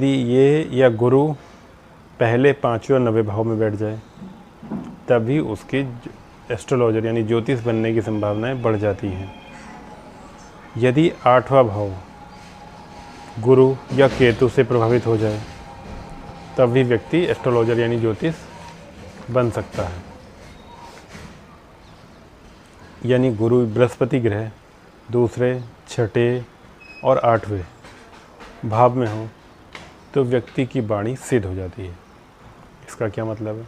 यदि ये या गुरु पहले 5वें और 90वें भाव में बैठ जाए तभी उसकी एस्ट्रोलॉजर यानी ज्योतिष बनने की संभावनाएं बढ़ जाती हैं। यदि 8वां भाव गुरु या केतु से प्रभावित हो जाए तब भी व्यक्ति एस्ट्रोलॉजर यानी ज्योतिष बन सकता है। यानी गुरु बृहस्पति ग्रह दूसरे, छठे और 8वें भाव में हो तो व्यक्ति की वाणी सिद्ध हो जाती है। इसका क्या मतलब है?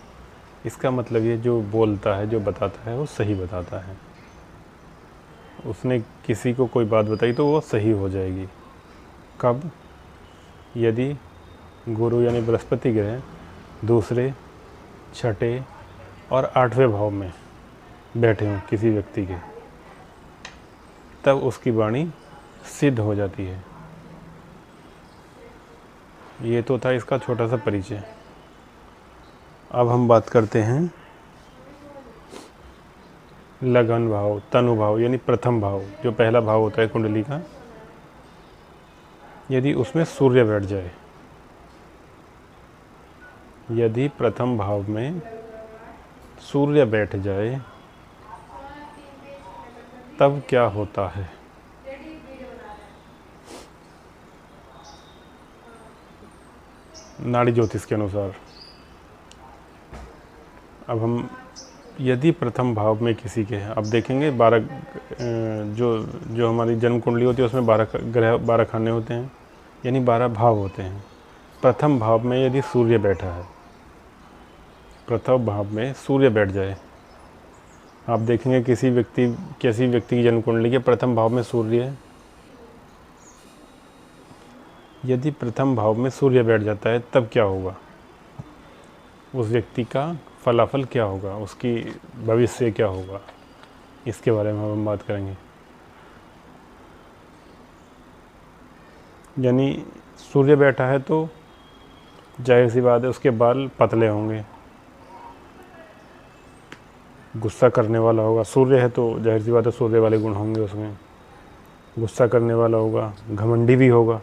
इसका मतलब ये जो बोलता है, जो बताता है, वो सही बताता है। उसने किसी को कोई बात बताई तो वो सही हो जाएगी। कब? यदि गुरु यानी बृहस्पति ग्रह दूसरे, छठे और 8वें भाव में बैठे हों किसी व्यक्ति के, तब उसकी वाणी सिद्ध हो जाती है। ये तो था इसका छोटा सा परिचय। अब हम बात करते हैं लगन भाव, तनु भाव यानी प्रथम भाव, जो पहला भाव होता है कुंडली का। यदि उसमें सूर्य बैठ जाए, यदि प्रथम भाव में सूर्य बैठ जाए तब क्या होता है? नाड़ी ज्योतिष के अनुसार अब हम यदि प्रथम भाव में किसी के, अब देखेंगे 12 जो हमारी जन्म कुंडली होती है उसमें 12 ग्रह 12 खाने होते हैं, यानी 12 भाव होते हैं। प्रथम भाव में यदि सूर्य बैठा है, प्रथम भाव में सूर्य बैठ जाए, आप देखेंगे किसी व्यक्ति की जन्म कुंडली के प्रथम भाव में सूर्य है। यदि प्रथम भाव में सूर्य बैठ जाता है तब क्या होगा? उस व्यक्ति का फलाफल क्या होगा, उसकी भविष्य क्या होगा, इसके बारे में हम बात करेंगे। यानी सूर्य बैठा है तो जाहिर सी बात है उसके बाल पतले होंगे, गुस्सा करने वाला होगा। सूर्य है तो जाहिर सी बात है सूर्य वाले गुण होंगे उसमें। गुस्सा करने वाला होगा, घमंडी भी होगा,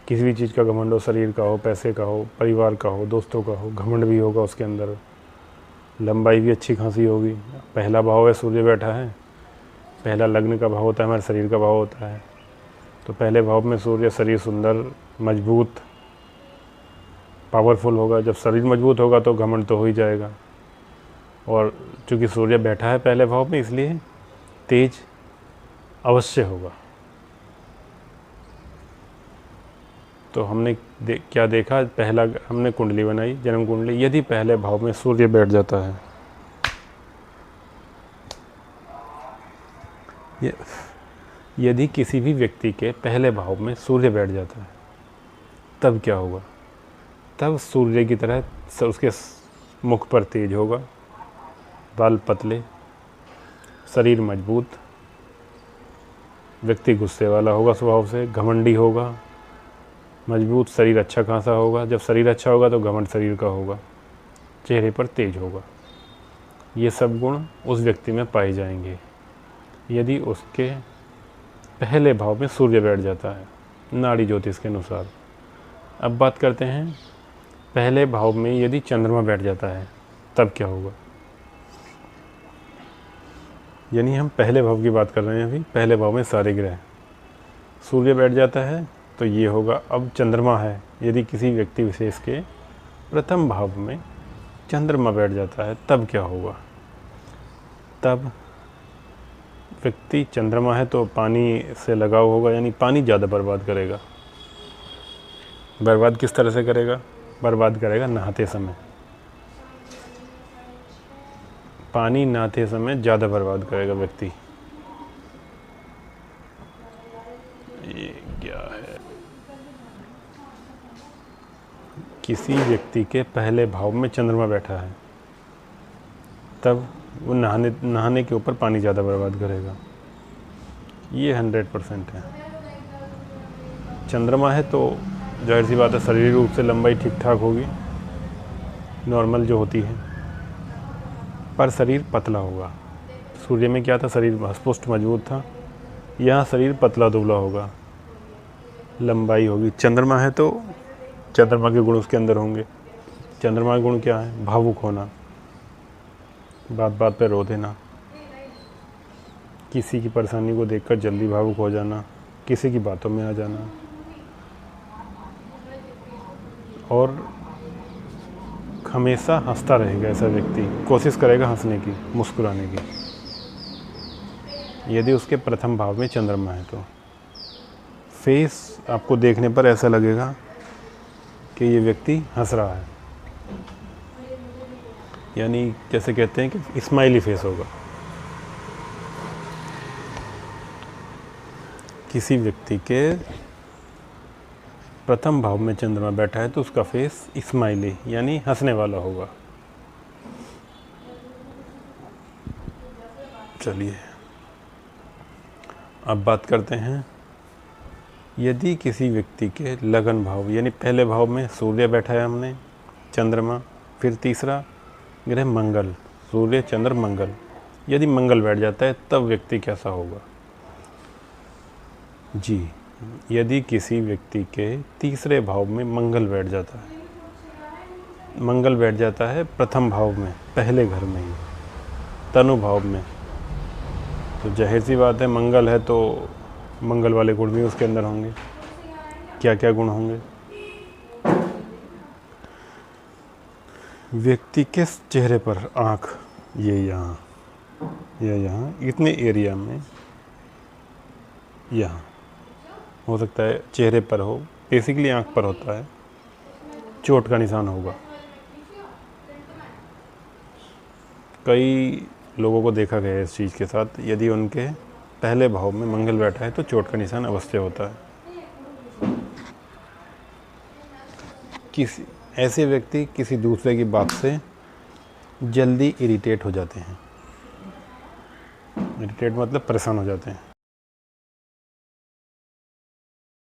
किसी भी चीज़ का घमंड हो, शरीर का हो, पैसे का हो, परिवार का हो, दोस्तों का हो, घमंड भी होगा उसके अंदर। लंबाई भी अच्छी खासी होगी। पहला भाव है, सूर्य बैठा है, पहला लग्न का भाव होता है, हमारे शरीर का भाव होता है। तो पहले भाव में सूर्य, शरीर सुंदर, मजबूत, पावरफुल होगा। जब शरीर मजबूत होगा तो घमंड तो हो ही जाएगा। और चूँकि सूर्य बैठा है पहले भाव में, इसलिए तेज अवश्य होगा। तो हमने क्या देखा? पहला हमने कुंडली बनाई, जन्म कुंडली। यदि पहले भाव में सूर्य बैठ जाता है, यदि किसी भी व्यक्ति के पहले भाव में सूर्य बैठ जाता है तब क्या होगा? तब सूर्य की तरह उसके मुख पर तेज होगा, बाल पतले, शरीर मजबूत, व्यक्ति गुस्से वाला होगा स्वभाव से, घमंडी होगा, मजबूत शरीर अच्छा खासा होगा। जब शरीर अच्छा होगा तो घमंड शरीर का होगा, चेहरे पर तेज होगा। ये सब गुण उस व्यक्ति में पाए जाएंगे यदि उसके पहले भाव में सूर्य बैठ जाता है नाड़ी ज्योतिष के अनुसार। अब बात करते हैं पहले भाव में यदि चंद्रमा बैठ जाता है तब क्या होगा। यानी हम पहले भाव की बात कर रहे हैं अभी। पहले भाव में सारे ग्रह, सूर्य बैठ जाता है तो ये होगा। अब चंद्रमा है, यदि किसी व्यक्ति विशेष के प्रथम भाव में चंद्रमा बैठ जाता है तब क्या होगा। तब व्यक्ति, चंद्रमा है तो पानी से लगाव होगा, यानी पानी ज़्यादा बर्बाद करेगा। बर्बाद किस तरह से करेगा? बर्बाद करेगा नहाते समय। पानी नहाते समय ज़्यादा बर्बाद करेगा व्यक्ति। ये क्या है? किसी व्यक्ति के पहले भाव में चंद्रमा बैठा है तब वो नहाने के ऊपर पानी ज़्यादा बर्बाद करेगा। ये 100% है। चंद्रमा है तो जाहिर सी बात है शारीरिक रूप से लंबाई ठीक ठाक होगी, नॉर्मल जो होती है, पर शरीर पतला होगा। सूर्य में क्या था? शरीर हष्ट-पुष्ट मजबूत था। यहाँ शरीर पतला दुबला होगा, लंबाई होगी। चंद्रमा है तो चंद्रमा के गुण उसके अंदर होंगे। चंद्रमा के गुण क्या है? भावुक होना, बात बात पे रो देना, किसी की परेशानी को देखकर जल्दी भावुक हो जाना, किसी की बातों में आ जाना, और हमेशा हंसता रहेगा। ऐसा व्यक्ति कोशिश करेगा हंसने की, मुस्कुराने की, यदि उसके प्रथम भाव में चंद्रमा है तो फेस आपको देखने पर ऐसा लगेगा कि ये व्यक्ति हंस रहा है, यानी जैसे कहते हैं कि स्माइली फेस होगा। किसी व्यक्ति के प्रथम भाव में चंद्रमा बैठा है तो उसका फेस स्माइली यानी हंसने वाला होगा। चलिए अब बात करते हैं, यदि किसी व्यक्ति के लगन भाव यानी पहले भाव में सूर्य बैठा है, हमने चंद्रमा, फिर तीसरा ग्रह मंगल, सूर्य चंद्र मंगल, यदि मंगल बैठ जाता है तब व्यक्ति कैसा होगा? जी, यदि किसी व्यक्ति के तीसरे भाव में मंगल बैठ जाता है, मंगल बैठ जाता है प्रथम भाव में, पहले घर में ही, तनु भाव में, तो जाहिर सी बात है मंगल है तो मंगल वाले गुण भी उसके अंदर होंगे। क्या क्या गुण होंगे? व्यक्ति के चेहरे पर आँख, ये यहाँ इतने एरिया में, यहाँ हो सकता है चेहरे पर हो, बेसिकली आँख पर होता है, चोट का निशान होगा। कई लोगों को देखा गया है इस चीज़ के साथ, यदि उनके पहले भाव में मंगल बैठा है तो चोट का निशान अवश्य होता है। ऐसे व्यक्ति किसी दूसरे की बात से जल्दी इरिटेट हो जाते हैं। इरिटेट मतलब परेशान हो जाते हैं।